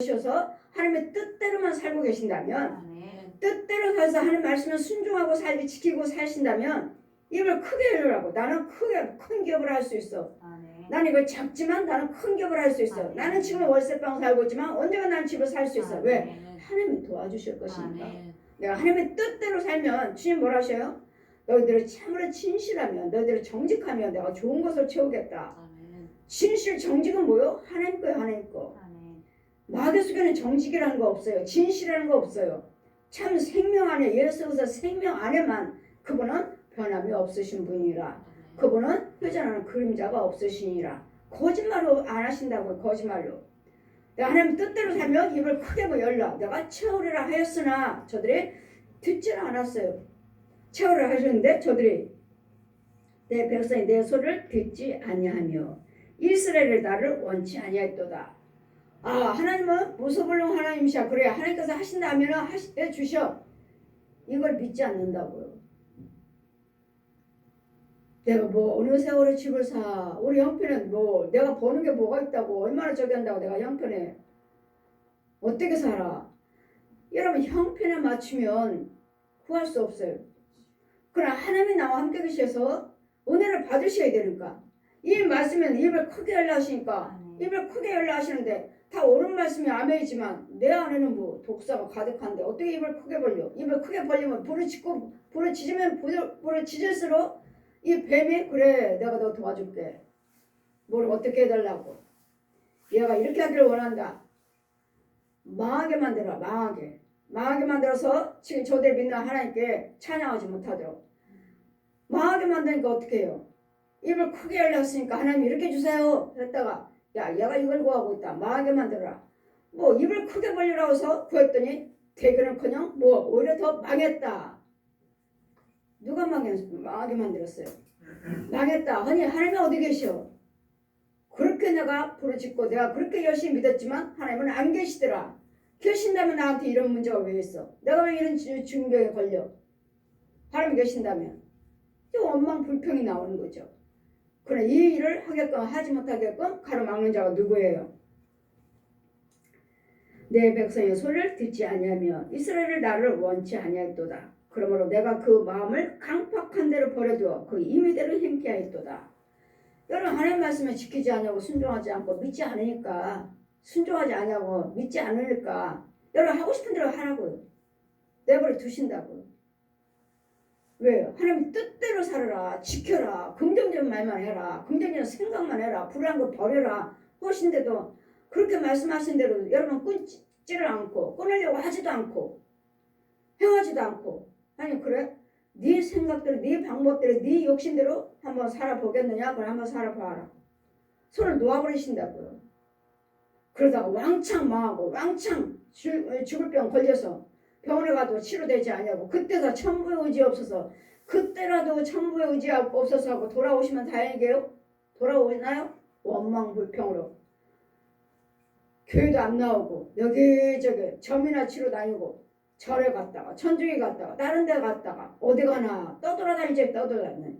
오셔서 하나님의 뜻대로만 살고 계신다면, 아멘. 뜻대로 살아서 하나님 말씀을 순종하고 살기 지키고 사신다면 입을 크게 열으라고. 나는 크게 큰 기업을 할 수 있어. 아멘. 나는 이거 작지만 나는 큰 기업을 할 수 있어. 아멘. 나는 지금 월세방 살고 있지만 언젠가 나는 집을 살 수 있어. 아멘. 왜? 하나님이 도와주실 것이니까. 아멘. 내가 하나님의 뜻대로 살면 주님 뭐라 하셔요? 너희들이 참으로 진실하면, 너희들이 정직하면 내가 좋은 것을 채우겠다. 아멘. 진실, 정직은 뭐요? 하나님 거예요. 하나님 거. 아멘. 마귀 속에는 정직이라는 거 없어요. 진실이라는 거 없어요. 참 생명 안에, 예수께서 생명 안에만 그분은 변함이 없으신 분이라. 그분은 회전하는 그림자가 없으시니라. 거짓말로 안 하신다고요. 거짓말로. 내가 하나님 뜻대로 살면 입을 크게 열라. 내가 채우리라 하였으나 저들이 듣지를 않았어요. 채우리라 하셨는데 저들이 내 백성이 내 소리를 듣지 아니하며 이스라엘의 나를 원치 아니하였도다. 아, 하나님은 무소불능 하나님이시야. 그래, 하나님께서 하신다면 해 주셔. 이걸 믿지 않는다고요. 내가 뭐 어느 세월에 집을 사. 우리 형편은 뭐 내가 버는 게 뭐가 있다고, 얼마나 저기 한다고 내가 형편에 어떻게 살아. 여러분, 형편에 맞추면 구할 수 없어요. 그러나 하나님이 나와 함께 계셔서 은혜를 받으셔야 되니까. 이 말씀은 입을 크게 열라 하시니까 입을 크게 열라 하시는데 다 옳은 말씀이 아멘이지만 내 안에는 뭐 독사가 가득한데 어떻게 입을 크게 벌려? 입을 크게 벌리면 부르짖을수록 이 뱀이 그래 내가 너 도와줄게. 뭘 어떻게 해달라고. 얘가 이렇게 하기를 원한다. 망하게 만들어. 망하게 만들어서 지금 저들 믿는 하나님께 찬양하지 못하도록. 망하게 만드니까 어떻게 해요? 입을 크게 열렸으니까 하나님 이렇게 주세요 했다가 야 얘가 이걸 구하고 있다. 망하게 만들어라. 뭐 입을 크게 벌리라고 해서 구했더니 대그는커녕 뭐 오히려 더 망했다. 누가 망하게 만들었어요? 망했다. 아니 하나님이 어디 계셔? 그렇게 내가 부르짖고 내가 그렇게 열심히 믿었지만 하나님은 안 계시더라. 계신다면 나한테 이런 문제가 왜 있어? 내가 왜 이런 중병에 걸려? 하나님 계신다면 또 원망 불평이 나오는 거죠. 그러나 이 일을 하게끔 하지 못하게끔 가로막는 자가 누구예요? 내 백성의 소리를 듣지 아니하며 이스라엘을 나를 원치 아니하였도다. 그러므로 내가 그 마음을 강팍한 대로 버려두어 그 임의대로 행케 하였도다. 여러분 하나님 말씀을 지키지 않냐고 순종하지 않고 믿지 않으니까 순종하지 않냐고 믿지 않으니까 여러분 하고 싶은 대로 하라고요. 내버려 두신다고요. 왜요? 하나님 뜻대로 살아라. 지켜라. 긍정적인 말만 해라. 긍정적인 생각만 해라. 불안한 거 버려라. 하신데도 그렇게 말씀하신 대로 여러분 끊지를 않고 끊으려고 하지도 않고 행하지도 않고 아니 그래? 네 생각대로 네 방법대로 네 욕심대로 한번 살아보겠느냐? 그럼 한번 살아봐라. 손을 놓아버리신다고요. 그러다가 왕창 망하고 왕창 죽을 병 걸려서 병원에 가도 치료되지 않냐고 그때가 천부의 의지 없어서 그때라도 천부의 의지 없어서 하고 돌아오시면 다행이에요. 돌아오나요? 원망불평으로 교회도 안 나오고 여기저기 점이나 치러 다니고 절에 갔다가 천주에 갔다가 다른 데 갔다가 어디 가나 떠돌아다니지 떠돌아다니네.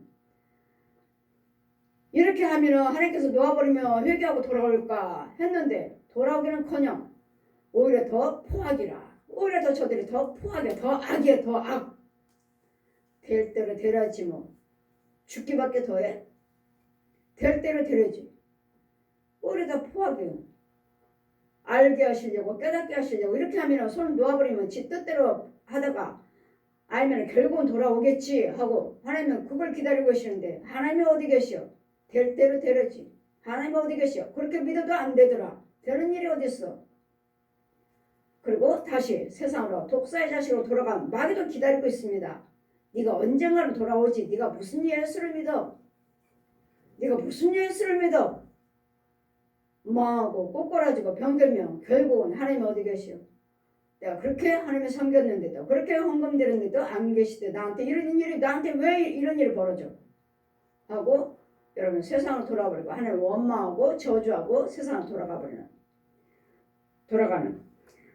이렇게 하면은 하나님께서 놓아버리면 회개하고 돌아올까 했는데 돌아오기는커녕 오히려 더 포악이라. 오히려 더 저들이 더 포악해. 더 악이야. 더 악. 될 대로 되라지 뭐. 죽기밖에 더해. 될 대로 되라지. 오히려 더 포악해요. 알게 하시려고 깨닫게 하시려고 이렇게 하면 손을 놓아버리면 지 뜻대로 하다가 알면 결국은 돌아오겠지 하고 하나님은 그걸 기다리고 계시는데 하나님이 어디 계셔? 될 대로 되라지. 하나님이 어디 계셔? 그렇게 믿어도 안 되더라. 되는 일이 어디 있어? 그리고 다시 세상으로 독사의 자식으로 돌아간 마귀도 기다리고 있습니다. 네가 언젠가는 돌아오지. 네가 무슨 예수를 믿어? 네가 무슨 예수를 믿어? 망하고 꼬꾸라지고 병들면 결국은 하나님이 어디 계시오? 내가 그렇게 하나님을 섬겼는데도 그렇게 헌금 드렸는데도 안 계시대. 나한테 이런 일이 나한테 왜 이런 일이 벌어져? 하고 여러분 세상으로 돌아버리고 하나님을 원망하고 저주하고 세상으로 돌아가는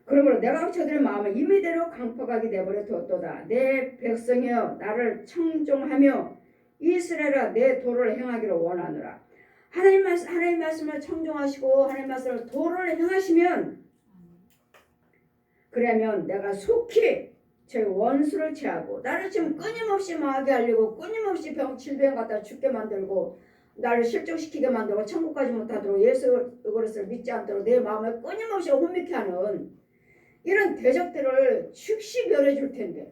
그러므로 내가 저들의 마음을 임의대로 강팍하게 내버려 두었도다. 내 백성이여 나를 청종하며 이스라엘아 내 도를 행하기를 원하노라. 하나님 말씀을 청종하시고 하나님 말씀을 도를 행하시면 그러면 내가 속히 제 원수를 제하고 나를 지금 끊임없이 망하게 하려고 끊임없이 질병 갖다 죽게 만들고 나를 실족시키게 만들고 천국까지 못하도록 예수 그리스도를 믿지 않도록 내 마음을 끊임없이 혼미케 하는 이런 대적들을 즉시 멸해 줄 텐데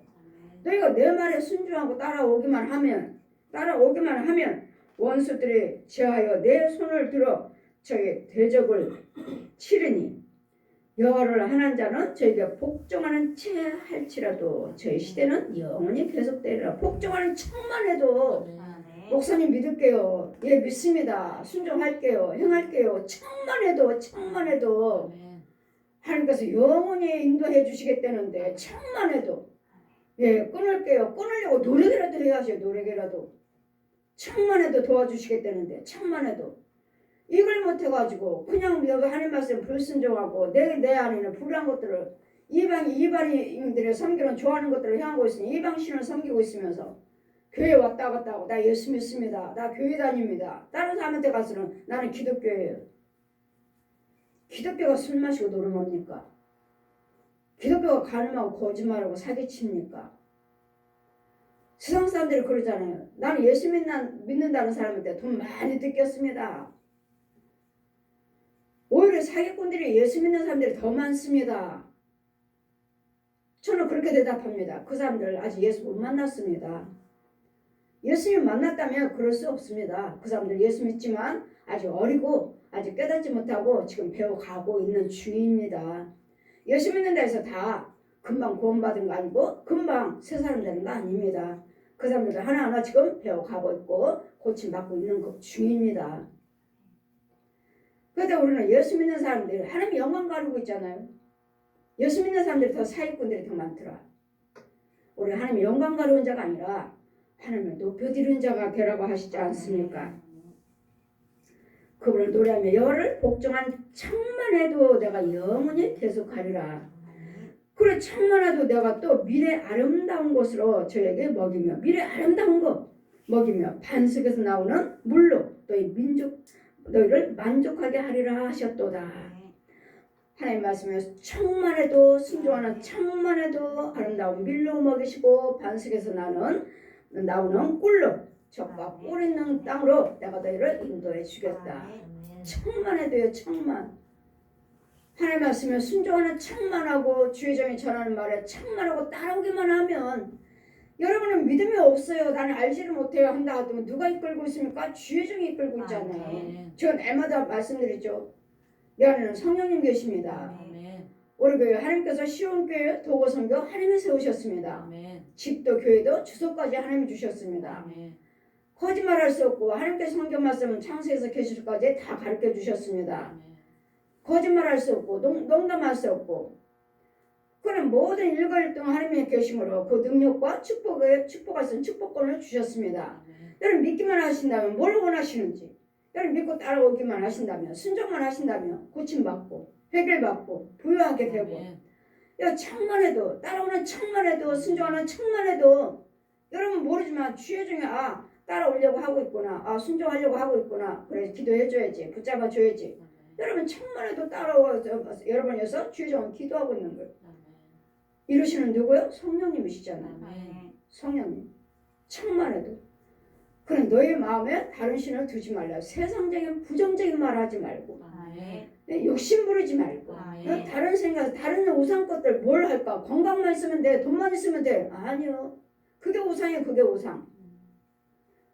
너희가 내 말에 순종하고 따라오기만 하면 원수들이 제하여 내 손을 들어 저희 대적을 치르니 여호와를 하는 자는 저에게 복종하는 채 할지라도 저희 시대는 영원히 계속되리라. 복종하는 척만 해도 목사님 믿을게요. 예 믿습니다. 순종할게요. 행할게요. 척만 해도 하나님께서 영원히 인도해 주시겠다는데 척만 해도 예 끊을게요. 끊으려고 노력이라도 해야죠. 노력이라도 척만 해도 도와주시겠다는데 척만 해도 이걸 못해가지고 그냥 여기 하나님 말씀 불순종하고 내 안에는 불의한 것들을 이방인들의 섬기는 좋아하는 것들을 향하고 있으니 이방신을 섬기고 있으면서 교회 왔다 갔다 하고 나 예수 믿습니다. 나 교회 다닙니다. 다른 사람한테 가서는 나는 기독교예요. 기독교가 술 마시고 노름합니까? 기독교가 가늠하고 거짓말하고 사기칩니까? 세상 사람들이 그러잖아요. 나는 예수 믿는다는 사람한테 돈 많이 뜯겼습니다. 오히려 사기꾼들이 예수 믿는 사람들이 더 많습니다. 저는 그렇게 대답합니다. 그 사람들 아직 예수 못 만났습니다. 예수님 만났다면 그럴 수 없습니다. 그 사람들 예수 믿지만 아직 어리고 아직 깨닫지 못하고 지금 배워가고 있는 중입니다. 예수 믿는다 해서 다 금방 구원받은 거 아니고 금방 새 사람 되는 거 아닙니다. 그 사람들도 하나하나 지금 배워가고 있고 고침받고 있는 것 중입니다. 그런데 우리는 예수 믿는 사람들이 하나님 영광 가르고 있잖아요. 예수 믿는 사람들이 더 사기꾼들이 더 많더라. 우리 하나님 영광 가르는 자가 아니라 하나님을 높여드리는 자가 되라고 하시지 않습니까? 그분을 노래하며 여호와를 복종한 척만 해도 내가 영원히 계속하리라. 그래 척만 해도 내가 또 미래 아름다운 것으로 저에게 먹이며 미래 아름다운 것 먹이며 반석에서 나오는 물로 너희를 만족하게 하리라 하셨도다. 하나님 말씀에서 척만 해도 순종하는 척만 해도 아름다운 밀로 먹이시고 반석에서 나오는 꿀로 적과 꿀 있는 땅으로 내가 너희를 인도해 주겠다. 척만 해도요 척만. 하나님 말씀에 순종하는 척만 하고 주의 종이 전하는 말에 척만 하고 따라오기만 하면 여러분은 믿음이 없어요. 나는 알지를 못해요 한다 하더니 누가 이끌고 있습니까? 주의 종이 이끌고 있잖아요. 제가 날마다 말씀드리죠. 내 안에는 성령님 계십니다. 우리 교회 하나님께서 시온교회 도고선교 하나님이 세우셨습니다. 집도 교회도 주소까지 하나님이 주셨습니다. 거짓말할 수 없고 하나님께서 성경 말씀은 창세에서 계시록까지 다 가르쳐 주셨습니다. 거짓말할 수 없고 농담할 수 없고 그는 모든 일거일동 하나님의 계심으로 그 능력과 축복할 수 있는 축복권을 주셨습니다. 여러분 믿기만 하신다면 뭘 원하시는지 여러분 믿고 따라오기만 하신다면 순종만 하신다면 고침받고 해결받고 부유하게 되고 척만 해도 따라오는 척만 해도 순종하는 척만 해도 여러분 모르지만 주의 중에 따라오려고 하고 있구나 순종하려고 하고 있구나 그래 기도해줘야지 붙잡아줘야지 여러분 척만 해도 따라와서 여러분에서 주의 종은 기도하고 있는 거예요. 이루시는 누구요? 성령님이시잖아요. 성령님 척만 해도 그럼 너의 마음에 다른 신을 두지 말라. 세상적인 부정적인 말 하지 말고 욕심 부리지 말고 다른 생각 다른 우상 것들 뭘 할까? 건강만 있으면 돼 돈만 있으면 돼 아니요 그게 우상이에요. 그게 우상.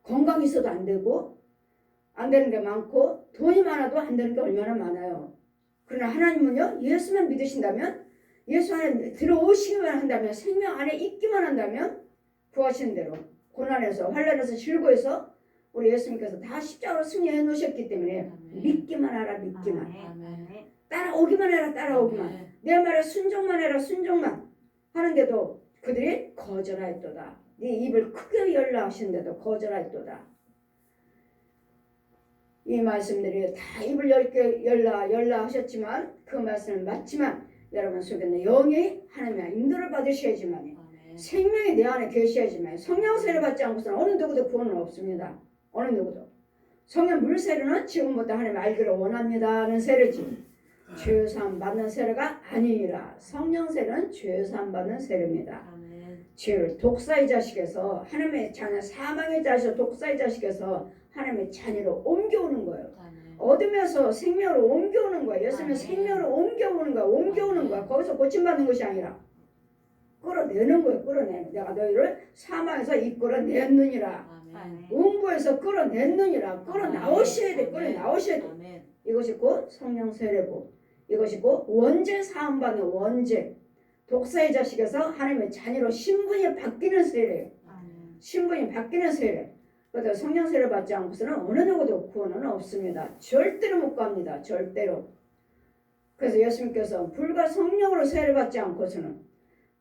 건강 있어도 안 되고 안 되는 게 많고 돈이 많아도 안 되는 게 얼마나 많아요. 그러나 하나님은요 예수만 믿으신다면 예수 안에 들어오시기만 한다면 생명 안에 있기만 한다면 구하시는 대로 고난에서 환난에서 질고에서 우리 예수님께서 다 십자가로 승리해 놓으셨기 때문에 믿기만 하라 믿기만 따라오기만 해라 따라오기만 내 말에 순종만 해라 순종만 하는데도 그들이 거절하였도다. 네 입을 크게 열라 하시는데도 거절하였도다. 이 말씀들이 다 입을 열라 하셨지만 그 말씀은 맞지만 여러분 속에는 영이 하나님의 인도를 받으셔야지만 생명이 내 안에 계셔야지만 성령 세례 받지 않고서는 어느 누구도 구원은 없습니다. 어느 누구도. 성령 물 세례는 지금부터 하나님 알기를 원합니다는 세례지. 죄사함 받는 세례가 아니니라. 성령 세례는 죄사함 받는 세례입니다. 죄를 독사의 자식에서 하나님의 자녀, 사망의 자식, 독사의 자식에서 하나님의 자녀로 옮겨오는 거예요. 어둠에서 생명으로 옮겨오는 거예요. 예수님은 생명으로 옮겨오는 거야. 옮겨오는 거야. 거기서 고침받는 것이 아니라 끌어내는 거예요. 끌어내는. 내가 너희를 사망에서 이끌어냈느니라. 음부에서 끌어냈느니라. 끌어나오셔야 돼. 끌어나오셔야 돼. 이것이 곧 성령 세례고, 이것이 곧 원죄 사함받는 원죄, 독사의 자식에서 하나님의 자녀로 신분이 바뀌는 세례예요. 신분이 바뀌는 세례. 그래서 성령 세례 받지 않고서는 어느 누구도 구원은 없습니다. 절대로 못 갑니다. 절대로. 그래서 예수님께서 불과 성령으로 세례 받지 않고서는,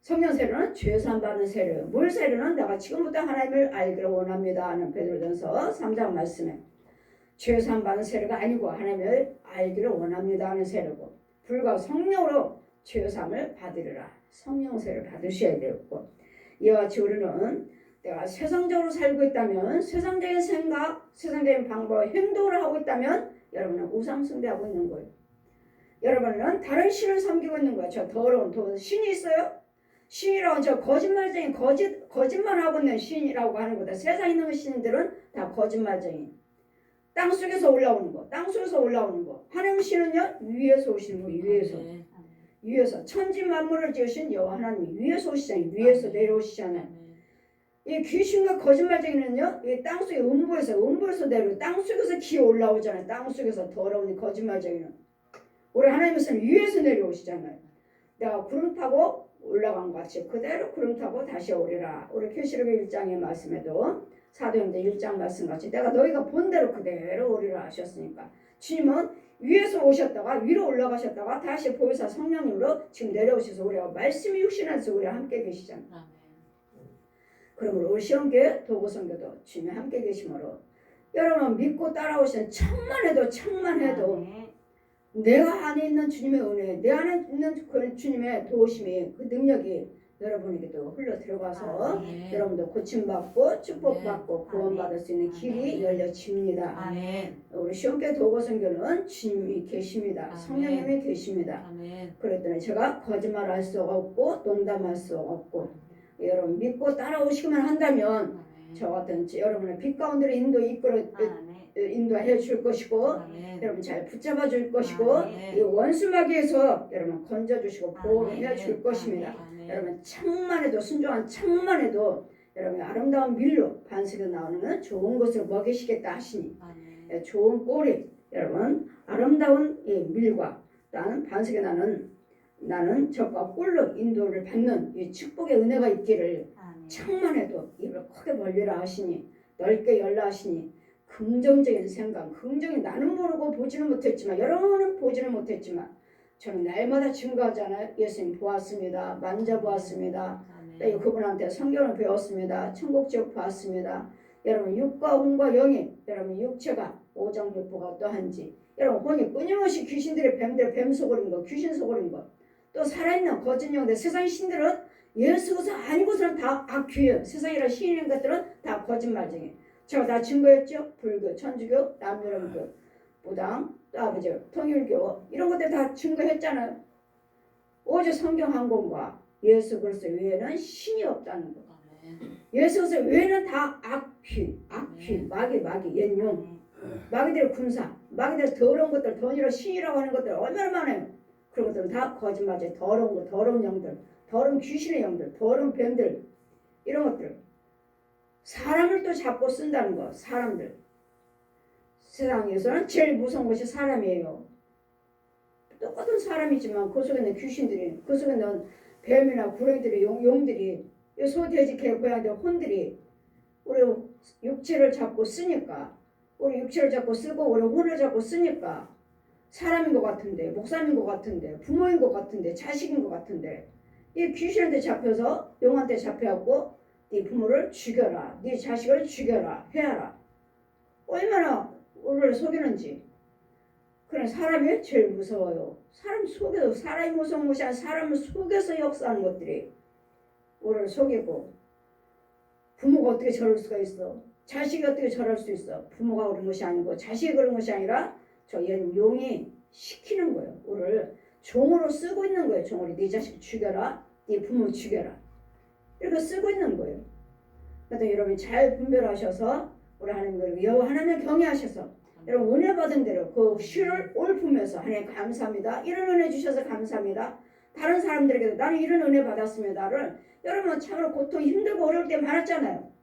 성령 세례는 죄사함 받는 세례예요. 물 세례는 내가 지금부터 하나님을 알기를 원합니다 하는 베드로전서 3장 말씀에 죄사함 받는 세례가 아니고 하나님을 알기를 원합니다 하는 세례고, 불과 성령으로 죄사함을 받으리라. 성령 세례를 받으셔야 되고, 이와 같이 우리는 내가 세상적으로 살고 있다면, 세상적인 생각, 세상적인 방법, 행동을 하고 있다면 여러분은 우상 숭배하고 있는 거예요. 여러분은 다른 신을 섬기고 있는 거예요. 저 더러운 신이 있어요? 신이라고 저 거짓말쟁이, 거짓말하고 있는 신이라고 하는 거다. 세상에 있는 신들은 다 거짓말쟁이. 땅속에서 올라오는 거, 땅속에서 올라오는 거. 하나님 신은요, 위에서 오시는 거, 위에서. 위에서 천지 만물을 지으신 여호와 하나님이 위에서 오시잖아요. 위에서 내려오시잖아요. 이 귀신과 거짓말쟁이는요, 이 땅속에 음부에서 내려, 땅속에서 기어 올라오잖아요. 땅속에서 더러운 거짓말쟁이는. 우리 하나님은 위에서 내려오시잖아요. 내가 구름 타고 올라간 것 같이 그대로 구름 타고 다시 오리라. 우리 계시록 1장의 말씀에도 사도행전 1장 말씀 같이 내가 너희가 본 대로 그대로 오리라 하셨으니까, 주님은 위에서 오셨다가 위로 올라가셨다가 다시 보혜사 성령님으로 지금 내려오셔서 우리가 말씀이 육신에서 우리와 함께 계시잖아요. 그러므로 우리 시험교회 도구선교도 주님이 함께 계심으로 여러분 믿고 따라오시는 척만 해도 내가 안에 있는 주님의 은혜, 내 안에 있는 그 주님의 도우심이, 그 능력이 여러분에게도 흘러 들어가서 여러분도 고침받고 축복받고 구원받을 수 있는 길이 열려집니다. 우리 시험교회 도구선교는 주님이 계십니다. 성령님이 계십니다. 그랬더니 제가 거짓말할 수 없고 농담할 수 없고, 여러분 믿고 따라오시기만 한다면 저 같은 여러분의 빛 가운데로 인도해 줄 것이고, 여러분 잘 붙잡아 줄 것이고, 이 원수마귀에서 여러분 건져 주시고 보호해 줄 것입니다. 여러분 창만 해도, 순종한 창만 해도 여러분 아름다운 밀로 반석에 나오는 좋은 것을 먹이시겠다 하시니, 좋은 꼴이 여러분 아름다운 이 밀과 나는 반석에 나는 적과 꼴로 인도를 받는 이 축복의 은혜가 있기를 창만 해도 입을 크게 벌리라 하시니, 넓게 열라 하시니, 긍정적인 생각, 긍정이 나는 모르고 보지는 못했지만, 여러분은 보지는 못했지만 저는 날마다 증거하잖아요. 예수님 보았습니다. 만져보았습니다. 그분한테 성경을 배웠습니다. 천국지옥 봤습니다. 여러분 육과 혼과 영이, 여러분 육체가 오장육부가 어떠한지, 여러분 혼이 끊임없이 귀신들의 뱀 속을인 거, 귀신 속을인 거, 또 살아있는 거짓 영들, 세상 신들은 예수가 아니고서는 다 악귀예요. 세상이라 신인 것들은 다 거짓말쟁이. 제가 다 증거했죠. 불교, 천주교, 남유럽교, 무당, 또 아버지 통일교, 이런 것들 다 증거했잖아요. 오직 성경 한 권과 예수 그리스도 외에는 신이 없다는 거. 예수 그리스도 외에는 다 악귀, 마귀, 옛용, 마귀들의 군사, 마귀들 더러운 것들, 돈이라 신이라고 하는 것들 얼마나 많아요. 그런 것들은 다 거짓말이에요. 더러운 거, 더러운 영들, 더러운 귀신의 영들, 더러운 뱀들, 이런 것들. 사람을 또 잡고 쓴다는 거. 사람들. 세상에서는 제일 무서운 것이 사람이에요. 똑같은 사람이지만 그 속에 있는 귀신들이, 그 속에 있는 뱀이나 구렁이들이, 용들이, 소, 돼지, 개, 고양이들, 혼들이 우리 육체를 잡고 쓰니까, 우리 육체를 잡고 쓰고 우리 혼을 잡고 쓰니까 사람인 것 같은데, 목사님인 것 같은데, 부모인 것 같은데, 자식인 것 같은데, 이 귀신한테 잡혀서 용한테 잡혀갖고 네 부모를 죽여라, 네 자식을 죽여라, 해야라. 얼마나 우리를 속이는지. 그런 사람이 제일 무서워요. 사람 속여서, 사람이 무서운 것이 아니라 사람을 속여서 역사하는 것들이 우리를 속이고, 부모가 어떻게 저럴 수가 있어? 자식이 어떻게 저럴 수 있어? 부모가 그런 것이 아니고 자식이 그런 것이 아니라 저 용이, 시키는 거예요. 우리를 종으로 쓰고 있는 거예요. 종으로 네 자식 죽여라, 네 부모 죽여라. 이렇게 쓰고 있는 거예요. 그래서 여러분 잘 분별하셔서 우리 하나님을 여호와 하나님을 경외하셔서 여러분 은혜 받은 대로 그 쉬를 옳으면서 하나님 감사합니다. 이런 은혜 주셔서 감사합니다. 다른 사람들에게도 나는 이런 은혜 받았습니다를 여러분 참으로 고통 힘들고 어려울 때 많았잖아요.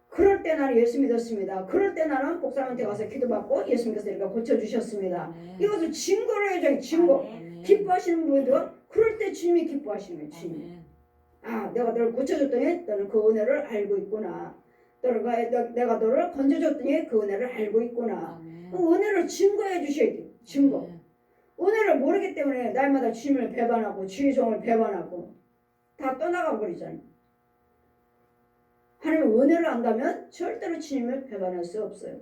그럴 때 나는 예수 믿었습니다. 그럴 때 나는 목사님한테 가서 기도받고 예수님께서 이렇게 고쳐주셨습니다. 이것을 증거로 해줘요. 증거. 기뻐하시는 분도 그럴 때 주님이 기뻐하시는 거예요. 주님이. 아, 내가 너를 고쳐줬더니 너는 그 은혜를 알고 있구나. 내가 너를 건져줬더니 그 은혜를 알고 있구나. 그 은혜를 증거해 주셔야 돼요. 증거. 은혜를 모르기 때문에 날마다 주님을 배반하고 주의 종을 배반하고 다 떠나가 버리잖아요. 하나님 은혜를 안다면 절대로 주님을 배반할 수 없어요.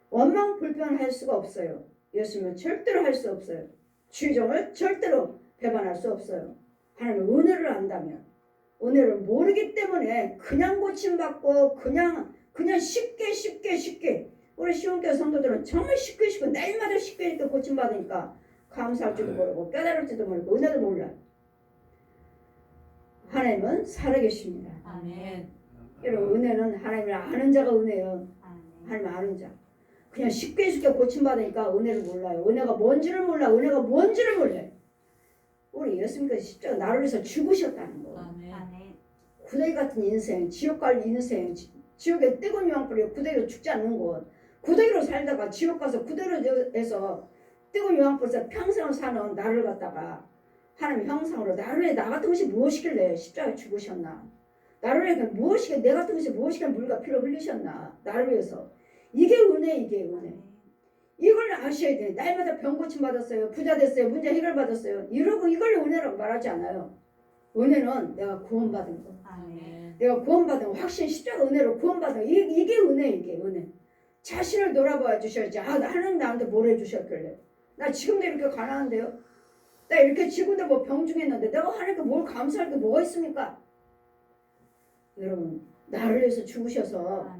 원망 불평할 수가 없어요. 예수님은 절대로 할 수 없어요. 주의 종을 절대로 배반할 수 없어요. 하나님 은혜를 안다면 은혜를 모르기 때문에 그냥 고침받고 그냥 쉽게 우리 시온교회 성도들은 정말 쉽게 날마다 쉽게 이렇게 고침받으니까 감사할 줄도 모르고 깨달을 줄도 모르고 은혜도 몰라요. 하나님은 살아계십니다. 아멘. 여러분 은혜는 하나님을 아는 자가 은혜예요. 하나님을 아는 자. 그냥 쉽게 고침받으니까 은혜를 몰라요. 은혜가 뭔지를 몰라. 은혜가 뭔지를 몰라요. 우리 예수님께서 십자가 나를 위해서 죽으셨다는 거. 아멘. 구더기 같은 인생, 지옥 갈 인생, 지옥에 뜨거운 유황 뿌려 구더기로 죽지 않는 곳. 구더기로 살다가 지옥 가서 구더기에서 뜨거운 유황 뿌려서 평생을 사는 나를 갖다가 하나님 형상으로 나를 위해 나 같은 것이 무엇이길래 십자가에 죽으셨나. 나를 위해 무엇이길래 내 같은 것이 무엇이길래 물과 피를 흘리셨나. 나를 위해서. 이게 은혜, 이게 은혜. 이걸 아셔야 돼요. 날마다 병 고침 받았어요. 부자 됐어요. 문제 해결 받았어요. 이러고 이걸 은혜라고 말하지 않아요. 은혜는 내가 구원받은 거. 아멘. 내가 구원받은 거. 확신 십자가 은혜로 구원받은 거. 이게 은혜, 이게 은혜. 자신을 돌아봐 주셔야지. 아, 하나님 나한테 뭘 해주셨길래. 나 지금도 이렇게 가난한데요. 나 이렇게 지금도 뭐 병중했는데 내가 하나님께 뭘 감사할 게 뭐가 있습니까? 여러분 나를 위해서 죽으셔서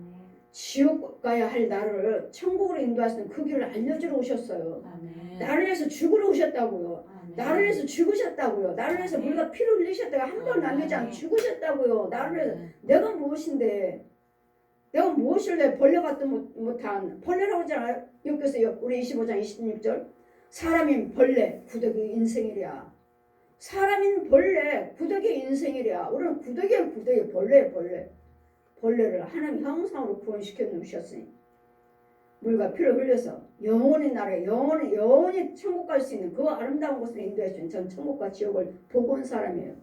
지옥 가야 할 나를 천국으로 인도하시는 그 길을 알려주러 오셨어요. 아멘. 나를 위해서 죽으러 오셨다고요. 아멘. 나를 위해서 죽으셨다고요. 나를 위해서 물과 피를 흘리셨다고 한 번 남기지 않고 죽으셨다고요. 나를 위해서 내가 무엇인데 내가 무엇을 벌레 같도 못한 벌레라고 하잖아요. 여기서 우리 25장 26절 사람인 벌레 구더기 인생이랴. 사람인 벌레 구더기 인생이랴. 우리는 구더기야 구더기 벌레 벌레를 하나님 형상으로 구원시켜 놓으셨으니 물과 피를 흘려서 영원히 나라에 영원히 천국 갈 수 있는 그 아름다운 곳을 인도해 주신 전 천국과 지옥을 보고 온 사람이에요.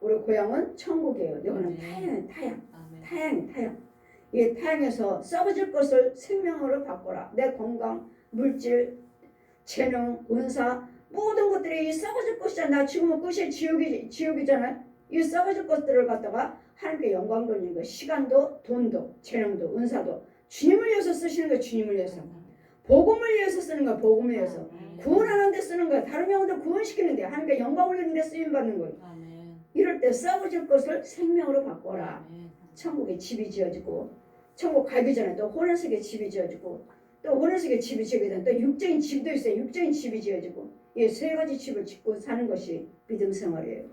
우리 고향은 천국이에요. 여기는 타양. 이 타양에서 썩어질 것을 생명으로 바꿔라. 내 건강, 물질, 재능, 은사 모든 것들이 이 썩어질 것이잖아. 나 지금은 끝이 지옥이잖아요. 이 썩어질 것들을 갖다가 하나님께 영광 돌리는 거. 시간도, 돈도, 재능도, 은사도 주님을 위해서 쓰시는 거. 주님을 위해서. 복음을 위해서 쓰는 거. 복음을 위해서. 구원하는 데 쓰는 거야. 다른 영혼들 구원시키는 데 하나님께 영광 올리는 데 쓰임 받는 거예요. 이럴 때 썩어질 것을 생명으로 바꿔라. 천국에 집이 지어지고 천국 가기 전에 또 혼인석에 집이 지어지고 또 혼인석에 집이 지어지게 되면 또 육적인 집도 있어요. 육적인 집이 지어지고 이 세 가지 집을 짓고 사는 것이 믿음 생활이에요.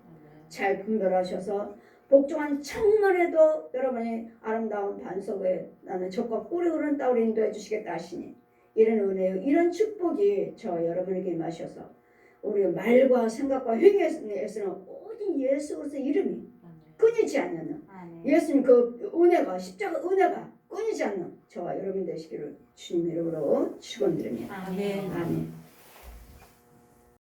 잘 분별하셔서 복종한 청년에도 여러분이 아름다운 반석에 나는 젖과 꿀이 흐르는 땅으로 인도해 주시겠다 하시니 이런 은혜, 이런 축복이 저 여러분에게 임하셔서 우리 말과 생각과 행위에서는 모든 예수 그리스도의 이름이 끊이지 않는 예수님 그 은혜가 십자가 은혜가 끊이지 않는 저와 여러분 되시기를 주님 이름으로 축원드립니다. 아멘. 아멘.